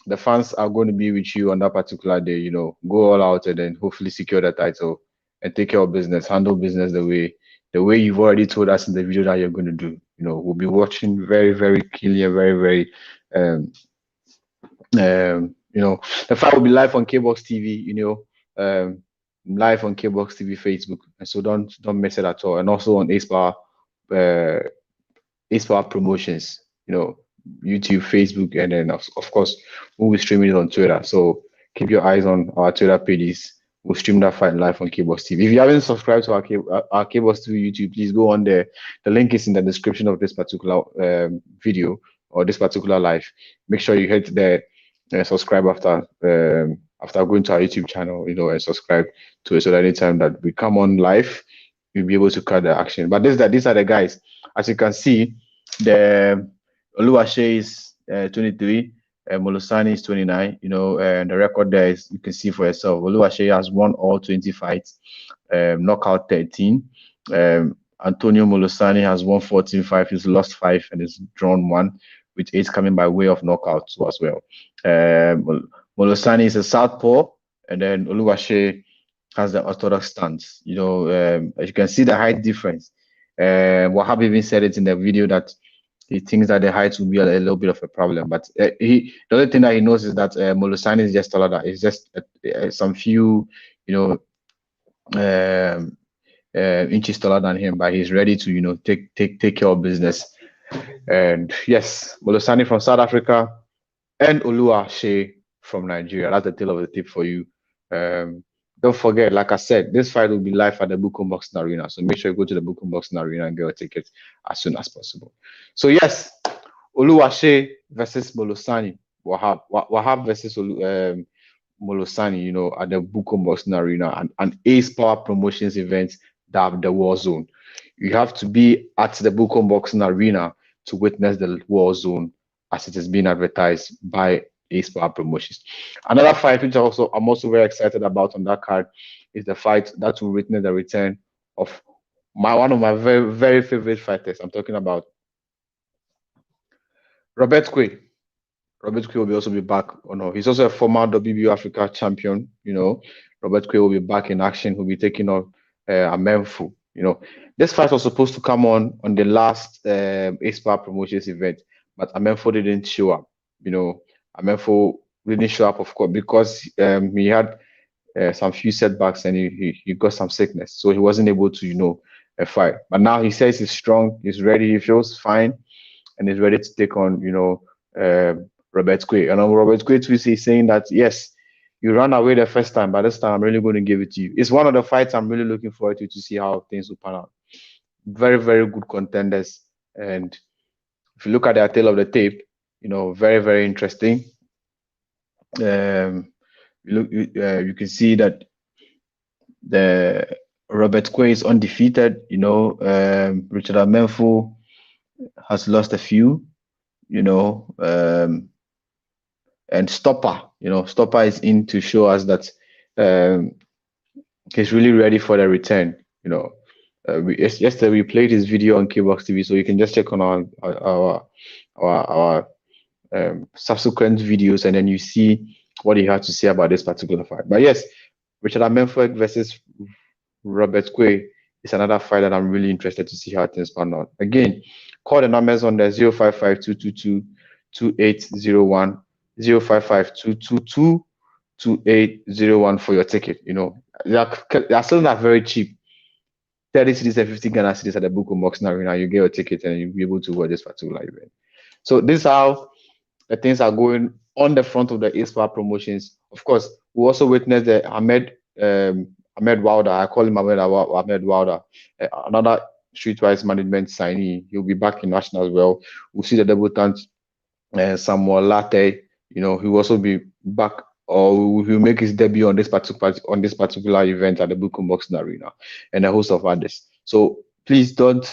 the fans are going to be with you on that particular day. Go all out and then hopefully secure the title and take care of business, handle business the way you've already told us in the video that you're going to do. We'll be watching very, very keenly and very, very the fight will be live on KBox TV, live on KBox TV Facebook, and so don't miss it at all. And also on Ace Power Promotions, YouTube, Facebook, and then of course we'll be streaming it on Twitter. So keep your eyes on our Twitter pages. We'll stream that fight live on KBox TV. If you haven't subscribed to our KBox TV YouTube, please go on there. The link is in the description of this particular video or this particular live. Make sure you hit the subscribe after going to our YouTube channel, and subscribe to it, so that anytime that we come on live, you'll be able to cut the action. But these are the guys. As you can see, the Oluwase is 23, Molosani is 29. And the record there is, you can see for yourself. Oluwase has won all 20 fights, knockout 13. Antonio Molosani has won 14 fights, he's lost 5 and he's drawn 1, with 8 coming by way of knockouts as well. Molosani is a southpaw, and then Oluwase has the orthodox stance. As you can see the height difference. Wahab even said it in the video that he thinks that the height will be a little bit of a problem, but the only thing that he knows is that Molosani is just taller. It's just some few, inches taller than him, but he's ready to take care of business. And yes, Molosani from South Africa and Oluwase from Nigeria. That's the tail of the tip for you. Don't forget, like I said, this fight will be live at the Bukom Boxing Arena. So make sure you go to the Bukom Boxing Arena and get a ticket as soon as possible. So yes, Oluwase versus Molosani. Wahab versus Molosani, at the Bukom Boxing Arena, and an Ace Power Promotions event, that the War Zone. You have to be at the Bukom Boxing Arena to witness the War Zone as it is being advertised by Ace Power Promotions. Another fight which I'm also very excited about on that card is the fight that will witness the return of one of my very, very favorite fighters. I'm talking about Robert Quay. Robert Quay will also be back. He's also a former WBA Africa champion. Robert Quay will be back in action. He'll be taking on Amenfu. This fight was supposed to come on the last Ace Power Promotions event, but Amenfu didn't show up. Amenfu didn't show up, of course, because he had some few setbacks and he got some sickness, so he wasn't able to fight. But now he says he's strong, he's ready, he feels fine, and he's ready to take on Robert Quay. And Robert Quay too is saying that yes, you ran away the first time, but this time I'm really going to give it to you. It's one of the fights I'm really looking forward to see how things will pan out. Very, very good contenders, and if you look at their tail of the tape, very, very interesting. You can see that the Robert Quay is undefeated. Richard Amenfu has lost a few. And Stopper is in to show us that he's really ready for the return. Yesterday we played his video on KBox TV, so you can just check on our subsequent videos, and then you see what he had to say about this particular fight. But yes, Richard Amenfu versus Robert Quay is another fight that I'm really interested to see how things pan out. Again, call the numbers on the 055-222-2801, 055-222-2801 for your ticket. They are still not very cheap. 30 cedis and 50 Ghana cedis at the Bukom Boxing Arena. You get your ticket and you'll be able to watch this particular event. So this is how the things are going on the front of the Aspire promotions. Of course, we also witnessed the Ahmed Wilder. I call him Ahmed Wilder, another streetwise management signee. He'll be back in national as well. We'll see the debutant Samuel Latte. He'll also be back, or he'll make his debut on this particular event at the Bukom Boxing Arena, and a host of others. So please don't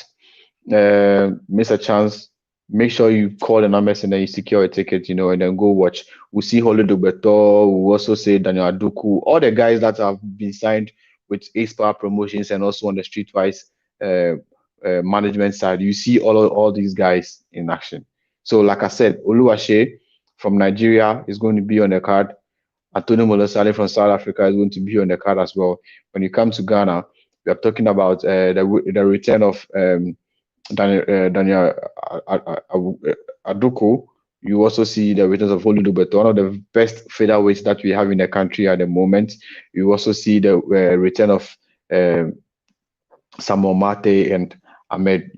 miss a chance. Make sure you call the numbers and then you secure a ticket, and then go watch. We'll see Holo Dubeto. We'll also say Daniel Aduku, all the guys that have been signed with Ace Power Promotions and also on the Streetwise management side. You see all these guys in action. So, like I said, Oluwase from Nigeria is going to be on the card. Antonio Molosale from South Africa is going to be on the card as well. When you come to Ghana, we are talking about the return of Daniel Aduku. You also see the returns of Oludu Beto, one of the best featherweights that we have in the country at the moment. You also see the return of Samuel Mate and Ahmed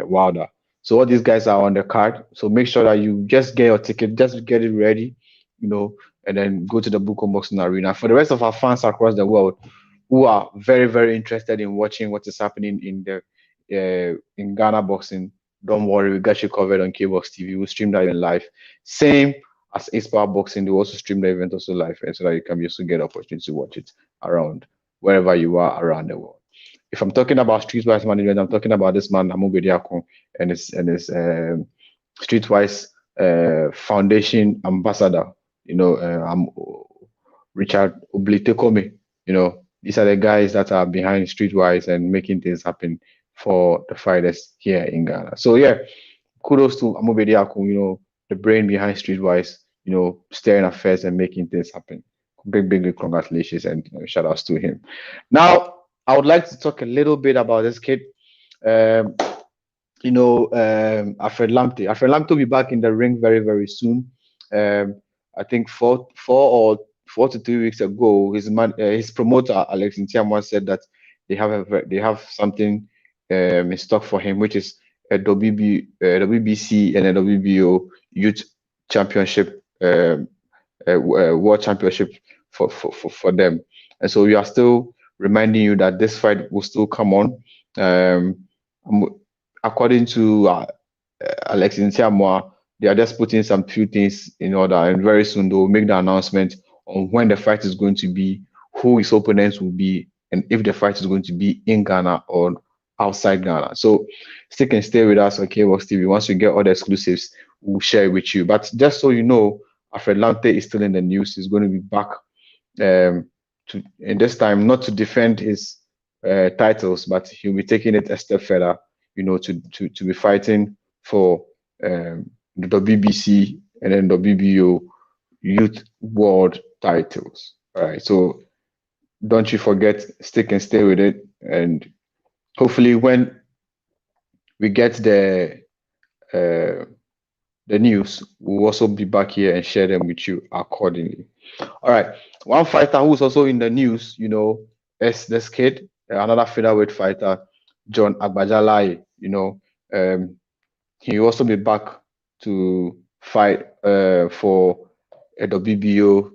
Wilder. So all these guys are on the card. So make sure that you just get your ticket, just get it ready, and then go to the Bukom Boxing Arena. For the rest of our fans across the world who are very, very interested in watching what is happening in Ghana boxing, don't worry, we got you covered on KBox TV. We'll stream that event live. Same as Ace Power Boxing, they also stream the event also live, and so that you can also get opportunity to watch it around wherever you are around the world. If I'm talking about Streetwise management, I'm talking about this man Amu Bediako and his Streetwise Foundation ambassador. I'm Richard Oblitekome. These are the guys that are behind Streetwise and making things happen for the fighters here in Ghana. So yeah, kudos to Amu Bediako, the brain behind Streetwise, steering affairs and making things happen. Big congratulations and shout outs to him. Now, I would like to talk a little bit about this kid. Alfred Lamte. Alfred Lamte will be back in the ring very, very soon. I think 4 to 3 weeks ago, his promoter Alex Ntiamwa said that they have something in stock for him, which is a WBC and a WBO Youth Championship, World Championship for them. And so we are still reminding you that this fight will still come on. According to Alex Ntiamwa, they are just putting some few things in order, and very soon they will make the announcement on when the fight is going to be, who his opponents will be, and if the fight is going to be in Ghana or outside Ghana. So stick and stay with us on KBox TV. Once we get all the exclusives, we'll share it with you. But just so you know, Alfred Lamte is still in the news. He's going to be back and this time not to defend his titles, but he'll be taking it a step further, to be fighting for the WBC and then WBO Youth World titles. All right, so don't you forget, stick and stay with it, and hopefully when we get the news, we'll also be back here and share them with you accordingly. All right, one fighter who's also in the news, is this kid, another featherweight fighter, John Agbajalai. He will also be back to fight for a WBO,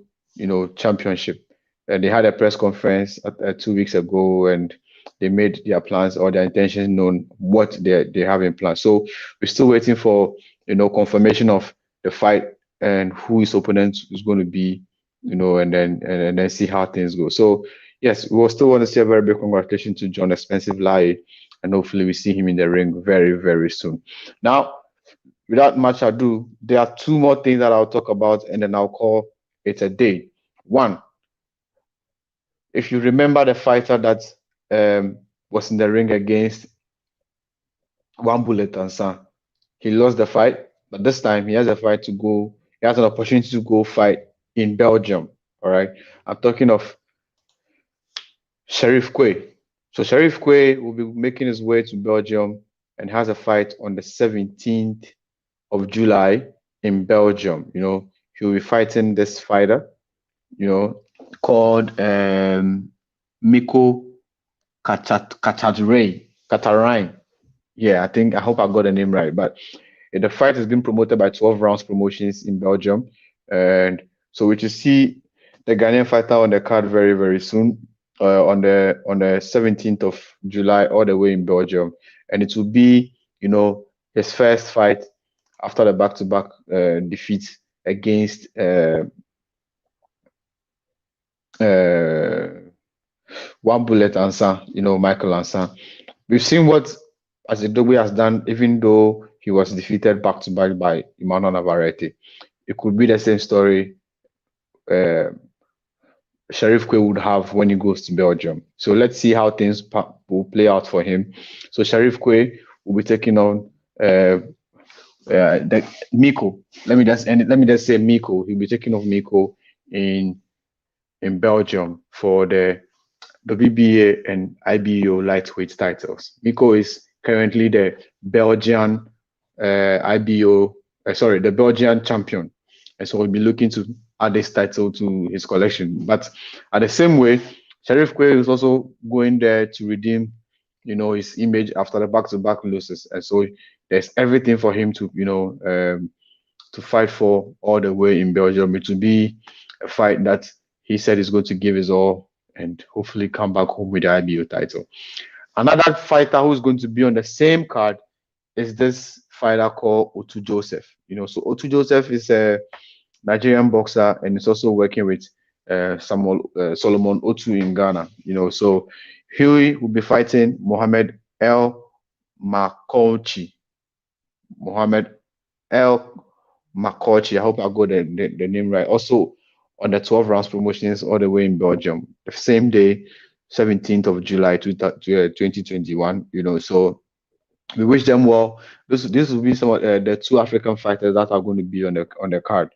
championship. And they had a press conference 2 weeks ago, and they made their plans or their intentions known, what they have in plan. So we're still waiting for confirmation of the fight and who his opponent is going to be, and then see how things go. So yes, we'll still want to say a very big congratulations to John Expensive Lai, and hopefully we see him in the ring very, very soon. Now, without much ado, there are 2 more things that I'll talk about, and then I'll call it a day. One, if you remember the fighter that was in the ring against One Bullet Tansan, he lost the fight, but this time he has a fight to go. He has an opportunity to go fight in Belgium. All right, I'm talking of Sheriff Quay. So Sheriff Quay will be making his way to Belgium and has a fight on the 17th of July in Belgium. He'll be fighting this fighter, called Miko Katarine. Yeah, I hope I got the name right. But The fight has been promoted by 12 Rounds Promotions in Belgium, and so we should see the Ghanaian fighter on the card very, very soon, on the 17th of July, all the way in Belgium, and it will be, his first fight after the back-to-back defeat against One Bullet Ansa, Michael Ansa. We've seen what Isaac Dogboe has done, even though he was defeated back-to-back by Emmanuel Navarrete. It could be the same story Sharif Kwe would have when he goes to Belgium. So let's see how things will play out for him. So Sharif Kwe will be taking on the Miko. Let me just say Miko. He'll be taking on Miko in Belgium for the WBA and IBO lightweight titles. Miko is currently the Belgian the Belgian champion, and so he'll be looking to add this title to his collection. But at the same way, Sharif Kwe is also going there to redeem, his image after the back-to-back losses, and so there's everything for him to, to fight for all the way in Belgium. It will be a fight that he said he's going to give his all and hopefully come back home with the IBO title. Another fighter who's going to be on the same card is this fighter called Otu Joseph. So Otu Joseph is a Nigerian boxer and is also working with Solomon Otu in Ghana. So he will be fighting Mohamed El Makouchi. Mohamed El Makouchi. I hope I got the name right. Also on the 12 Rounds Promotions all the way in Belgium, the same day, 17th of July 2021. So we wish them well. This will be some of the two African fighters that are going to be on the card.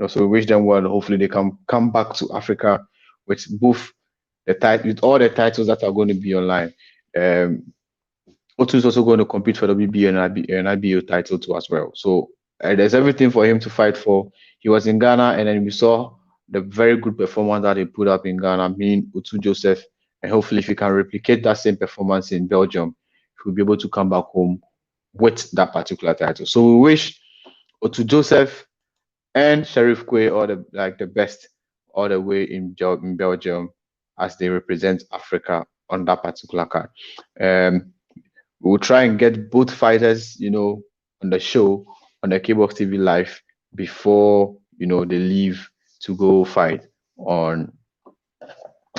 So we wish them well. Hopefully they can come back to Africa with all the titles that are going to be online. Otu is also going to compete for the WBA and IBO title too as well. So there's everything for him to fight for. He was in Ghana, and then we saw the very good performance that he put up in Ghana, meaning Otu Joseph, and hopefully if he can replicate that same performance in Belgium, he'll be able to come back home with that particular title. So we wish Otu Joseph and Sharif Kwe all the best all the way in Belgium as they represent Africa on that particular card. We will try and get both fighters, on the show on the K-Box TV Live before they leave to go fight on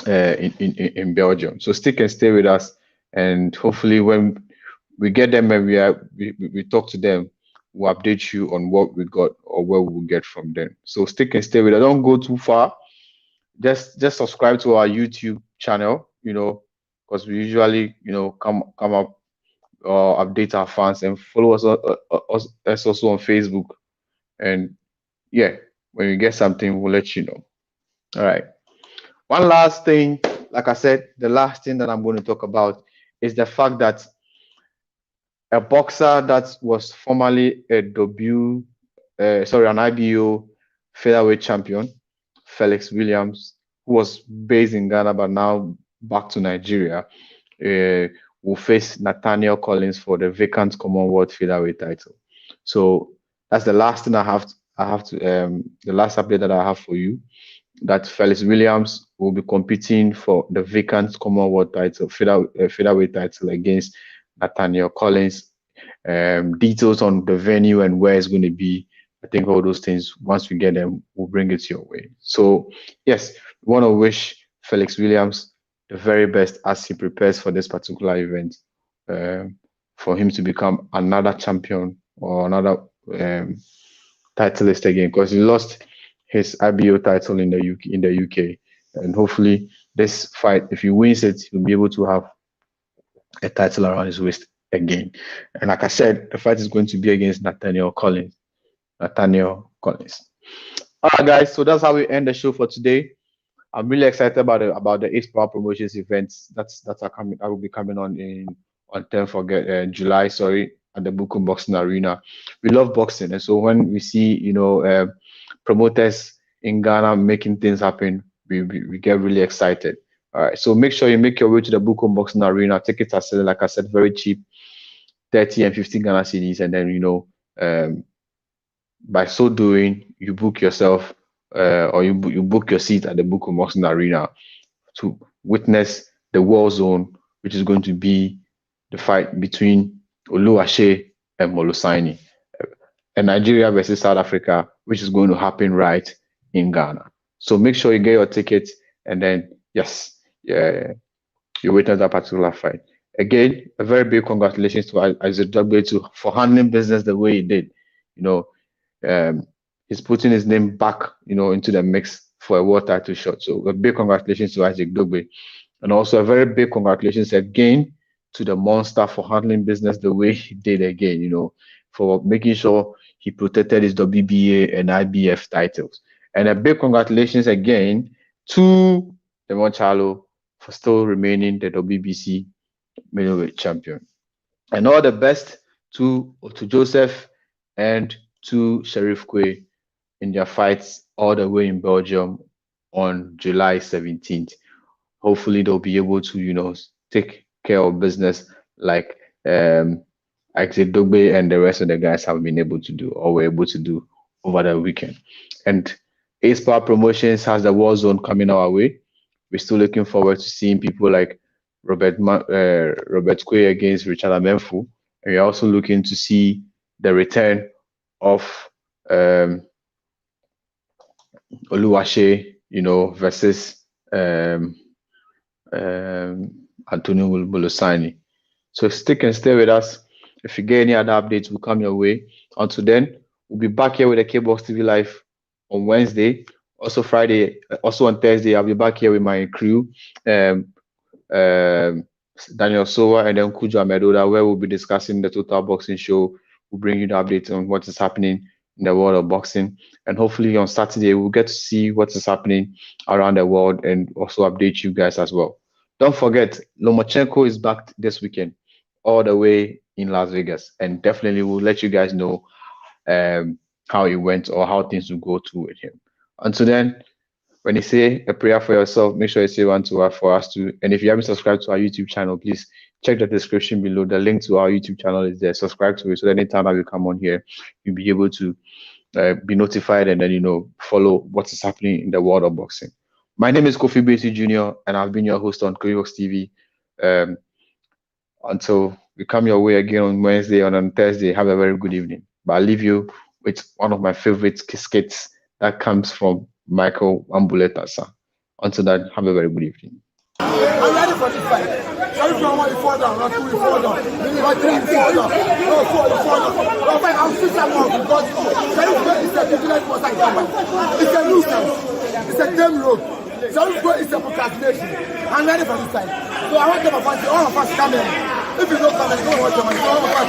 in Belgium. So stick and stay with us, and hopefully when we get them and we talk to them, we'll update you on what we got or what we'll get from them. So stick and stay with us. Don't go too far. Just subscribe to our YouTube channel, because we usually, come up or update our fans, and follow us also on Facebook. And yeah, when we get something, we'll let you know. All right. One last thing, like I said, the last thing that I'm going to talk about is the fact that a boxer that was formerly an IBO featherweight champion, Felix Williams, who was based in Ghana but now back to Nigeria, will face Nathaniel Collins for the vacant Commonwealth featherweight title. So that's the last thing the last update that I have for you, that Felix Williams will be competing for the vacant Commonwealth title, featherweight title against Nathaniel Collins. Details on the venue and where it's going to be, I think all those things, once we get them, we'll bring it your way. So yes, we want to wish Felix Williams the very best as he prepares for this particular event, for him to become another champion or another titleist again, because he lost his IBO title in the UK, and hopefully this fight, if he wins it, he'll be able to have a title around his waist again. And like I said, the fight is going to be against Nathaniel Collins. All right, guys. So that's how we end the show for today. I'm really excited about the 8th Power Promotions events that will be coming on 10th of July. At the Bukom Boxing Arena. We love boxing, and so when we see promoters in Ghana making things happen, we get really excited. All right, so make sure you make your way to the Bukom Boxing Arena. Tickets are selling, like I said, very cheap, 30 and 50 Ghana cedis, and then By so doing, you book yourself or you book your seat at the Bukom Boxing Arena to witness the war zone, which is going to be the fight between Oluwase and Molosaini, and Nigeria versus South Africa, which is going to happen right in Ghana. So make sure you get your tickets, and then yes, yeah, you witness that particular fight. Again, a very big congratulations to Isaac Dogboe for handling business the way he did. You know, he's putting his name back, into the mix for a world title shot. So a big congratulations to Isaac Dogboe, and also a very big congratulations again to the monster for handling business the way he did again. For making sure he protected his WBA and IBF titles. And a big congratulations again to Jermall Charlo for still remaining the WBC middleweight champion. And all the best to Joseph and to Sheriff Kwe in their fights all the way in Belgium on July 17th. Hopefully they'll be able to, take care of business like Isaac Dogboe and the rest of the guys have been able to do or were able to do over the weekend. And Ace Power Promotions has the War Zone coming our way. We're still looking forward to seeing people like Robert Kwe against Richard Amenfu. And we're also looking to see the return of Oluwase, versus Antonio Molosaini. So stick and stay with us. If you get any other updates, will come your way. Until then, we'll be back here with the K-Box TV Live on Wednesday. Also Friday, also on Thursday, I'll be back here with my crew, Daniel Sowa and then Kujo Amedoda, where we'll be discussing the Total Boxing Show. We'll bring you the updates on what is happening in the world of boxing. And hopefully on Saturday, we'll get to see what is happening around the world and also update you guys as well. Don't forget, Lomachenko is back this weekend, all the way in Las Vegas. And definitely we'll let you guys know how it went or how things will go through with him. Until then, when you say a prayer for yourself, make sure you say one to for us too. And if you haven't subscribed to our YouTube channel, please check the description below. The link to our YouTube channel is there. Subscribe to it so that anytime that we come on here, you'll be able to be notified and then, follow what is happening in the world of boxing. My name is Kofi Besi Jr. and I've been your host on K-Box TV. Until we come your way again on Wednesday and on Thursday, have a very good evening. But I'll leave you with one of my favorite skits that comes from Michael Ambuleta. Until then, have a very good evening. I'm ready for this fight. Sorry for one, you fall down, not two, you fall down. Not three, you fall down. No, four, you fall down. No, fight, I'm still someone because Sorry is a different person in combat. It's a nuisance. It's a damn road. Sorry is a procrastination. I'm ready for this fight. So I want them to fight. All of us come in. If you don't come in, don't watch them. All of us.